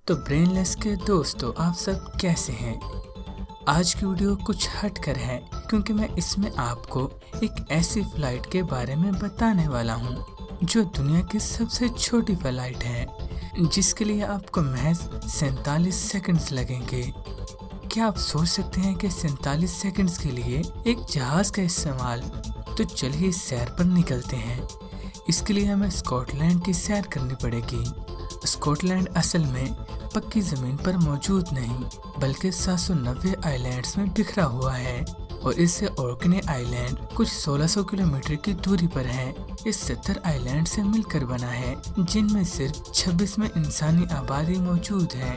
तो ब्रेनलेस के दोस्तों, आप सब कैसे हैं? आज की वीडियो कुछ हट कर है क्योंकि मैं इसमें आपको एक ऐसी फ्लाइट के बारे में बताने वाला हूं जो दुनिया की सबसे छोटी फ्लाइट है, जिसके लिए आपको महज 47 सेकंड्स लगेंगे। क्या आप सोच सकते हैं कि 47 सेकंड्स के लिए एक जहाज का इस्तेमाल? तो चलिए इस सैर पर निकलते हैं। इसके लिए हमें स्कॉटलैंड की सैर करनी पड़ेगी। स्कॉटलैंड असल में पक्की जमीन पर मौजूद नहीं बल्कि 790 आइलैंड्स में बिखरा हुआ है और इससे ऑर्कने आइलैंड कुछ 1600 किलोमीटर की दूरी पर है। इस 70 आइलैंड से मिलकर बना है, जिनमें सिर्फ 26 में इंसानी आबादी मौजूद है।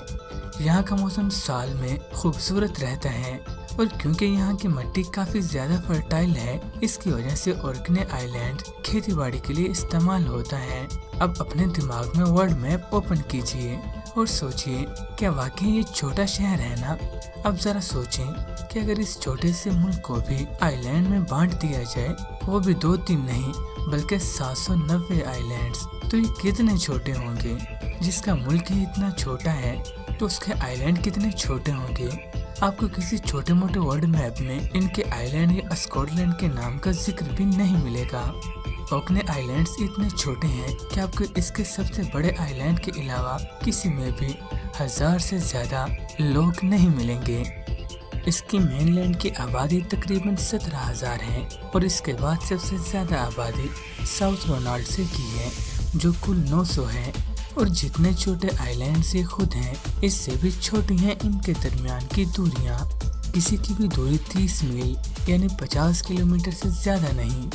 यहाँ का मौसम साल में खूबसूरत रहता है और क्योंकि यहाँ की मिट्टी काफी ज्यादा फर्टाइल है, इसकी वजह से ऑर्कने आइलैंड खेती बाड़ी के लिए इस्तेमाल होता है। अब अपने दिमाग में वर्ल्ड मैप ओपन कीजिए और सोचिए, क्या वाकई ये छोटा शहर है ना? अब जरा सोचें कि अगर इस छोटे से मुल्क को भी आइलैंड में बांट दिया जाए, वो भी 2-3 नहीं बल्कि 790 आइलैंड्स, तो ये कितने छोटे होंगे। जिसका मुल्क ही इतना छोटा है तो उसके आइलैंड कितने छोटे होंगे। आपको किसी छोटे मोटे वर्ल्ड मैप में इनके आइलैंड या स्कॉटलैंड के नाम का जिक्र भी नहीं मिलेगा। ऑर्कने आइलैंड्स इतने छोटे हैं कि आपको इसके सबसे बड़े आइलैंड के अलावा किसी में भी 1000 से ज्यादा लोग नहीं मिलेंगे। इसकी मेनलैंड की आबादी तकरीबन 17,000 है और इसके बाद सबसे ज्यादा आबादी साउथ रोनाल्ड से की है, जो कुल 900 है। और जितने छोटे आइलैंड ये खुद हैं, इससे भी छोटी हैं इनके दरमियान की दूरियां। किसी की भी दूरी 30 मील यानी 50 किलोमीटर से ज्यादा नहीं।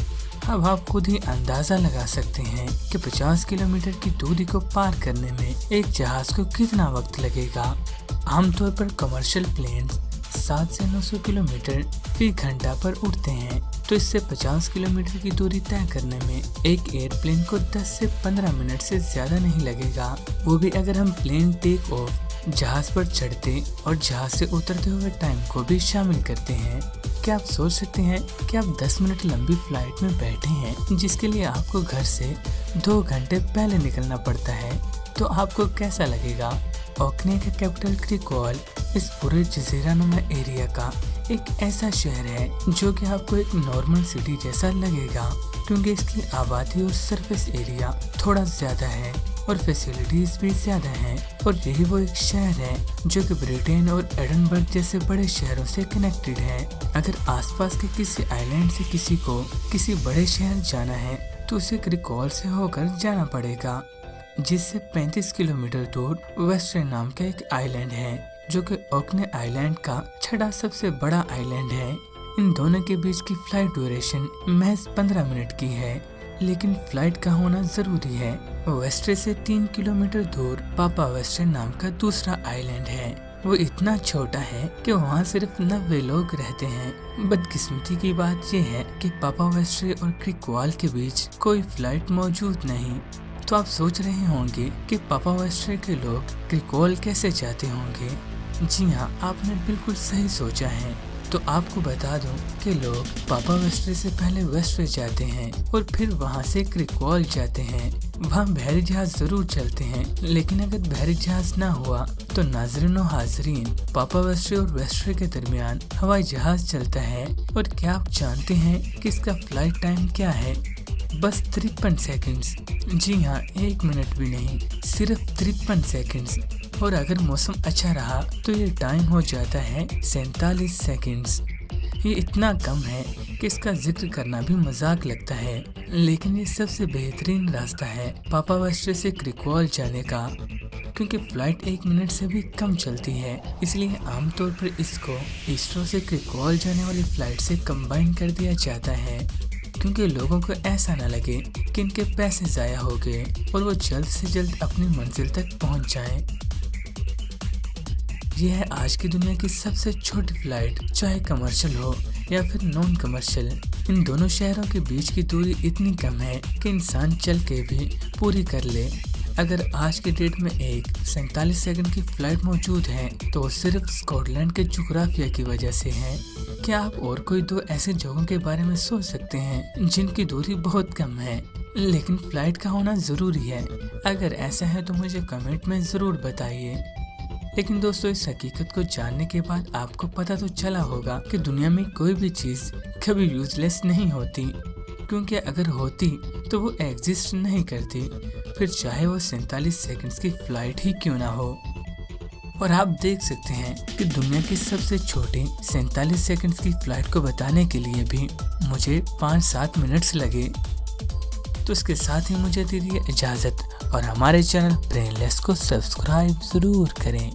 अब आप खुद ही अंदाजा लगा सकते हैं कि 50 किलोमीटर की दूरी को पार करने में एक जहाज को कितना वक्त लगेगा। आमतौर पर कमर्शियल प्लेन्स 7 से 900 किलोमीटर फी घंटा पर उड़ते हैं, तो इससे 50 किलोमीटर की दूरी तय करने में एक एयरप्लेन को 10 से 15 मिनट से ज्यादा नहीं लगेगा। वो भी अगर हम प्लेन टेक ऑफ, जहाज पर चढ़ते और जहाज से उतरते हुए टाइम को भी शामिल करते हैं। क्या आप सोच सकते हैं कि आप 10 मिनट लंबी फ्लाइट में बैठे हैं, जिसके लिए आपको घर से 2 घंटे पहले निकलना पड़ता है, तो आपको कैसा लगेगा। ऑर्कने का कैपिटल क्रिकॉल इस पूरे जजीरानुमा एरिया का एक ऐसा शहर है जो कि आपको एक नॉर्मल सिटी जैसा लगेगा, क्योंकि इसकी आबादी और सरफेस एरिया थोड़ा ज्यादा है और फैसिलिटीज भी ज्यादा हैं। और यही वो एक शहर है जो कि ब्रिटेन और एडनबर्ग जैसे बड़े शहरों से कनेक्टेड है। अगर आसपास के किसी आइलैंड से किसी को किसी बड़े शहर जाना है तो उसे क्रिकॉल से होकर जाना पड़ेगा, जिससे 35 किलोमीटर दूर वेस्टर्न नाम का एक आइलैंड है, जो कि ऑर्कने आइलैंड का छठा सबसे बड़ा आइलैंड है। इन दोनों के बीच की फ्लाइट ड्यूरेशन महज 15 मिनट की है, लेकिन फ्लाइट का होना जरूरी है। वेस्ट्रे से 3 किलोमीटर दूर पापा वेस्ट्रे नाम का दूसरा आइलैंड है। वो इतना छोटा है कि वहाँ सिर्फ 90 लोग रहते हैं। बदकिस्मती की बात यह है कि पापा वेस्ट्रे और क्रिकॉल के बीच कोई फ्लाइट मौजूद नहीं। तो आप सोच रहे होंगे कि पापा वेस्ट्रे के लोग क्रिकॉल कैसे जाते होंगे। जी हाँ, आपने बिल्कुल सही सोचा है। तो आपको बता दूं कि लोग पापा वेस्ट्रे से पहले वेस्ट्रे जाते हैं और फिर वहां से क्रिकॉल जाते हैं। वहां बहरी जहाज जरूर चलते हैं, लेकिन अगर बहरी जहाज ना हुआ तो नाज़रीन और हाज़रीन, पापा वेस्ट्रे और वेस्ट्रे के दरमियान हवाई जहाज चलता है। और क्या आप जानते हैं कि इसका फ्लाइट टाइम क्या है? बस 53 सेकंड्स। जी हाँ, 1 मिनट भी नहीं, सिर्फ 53 सेकंड्स। और अगर मौसम अच्छा रहा तो ये टाइम हो जाता है 47 सेकंड्स। ये इतना कम है कि इसका जिक्र करना भी मजाक लगता है, लेकिन ये सबसे बेहतरीन रास्ता है पापा वेस्ट्रे से क्रिकॉल जाने का, क्योंकि फ्लाइट 1 मिनट से भी कम चलती है। इसलिए आमतौर पर इसको हीथ्रो से क्रिकॉल जाने वाली फ्लाइट से कंबाइन कर दिया जाता है, क्योंकि लोगों को ऐसा न लगे कि इनके पैसे ज़ाया हो गए और वो जल्द से जल्द अपनी मंजिल तक पहुंच जाएं। यह है आज की दुनिया की सबसे छोटी फ्लाइट, चाहे कमर्शियल हो या फिर नॉन कमर्शियल। इन दोनों शहरों के बीच की दूरी इतनी कम है कि इंसान चल के भी पूरी कर ले। अगर आज के डेट में एक 47 सेकंड की फ्लाइट मौजूद है तो सिर्फ स्कॉटलैंड के जुग्राफिया की वजह से है। क्या आप और कोई 2 ऐसे जगहों के बारे में सोच सकते हैं जिनकी दूरी बहुत कम है लेकिन फ्लाइट का होना जरूरी है? अगर ऐसा है तो मुझे कमेंट में जरूर बताइए। लेकिन दोस्तों इस हकीकत को जानने के बाद आपको पता तो चला होगा कि दुनिया में कोई भी चीज कभी यूजलेस नहीं होती, क्योंकि अगर होती तो वो एग्जिस्ट नहीं करती, फिर चाहे वो 47 सेकंड्स की फ्लाइट ही क्यों ना हो। और आप देख सकते हैं कि दुनिया की सबसे छोटी 47 सेकंड्स की फ्लाइट को बताने के लिए भी मुझे 5-7 मिनट्स लगे। तो इसके साथ ही मुझे दीजिए इजाज़त और हमारे चैनल ब्रेनलेस को सब्सक्राइब ज़रूर करें।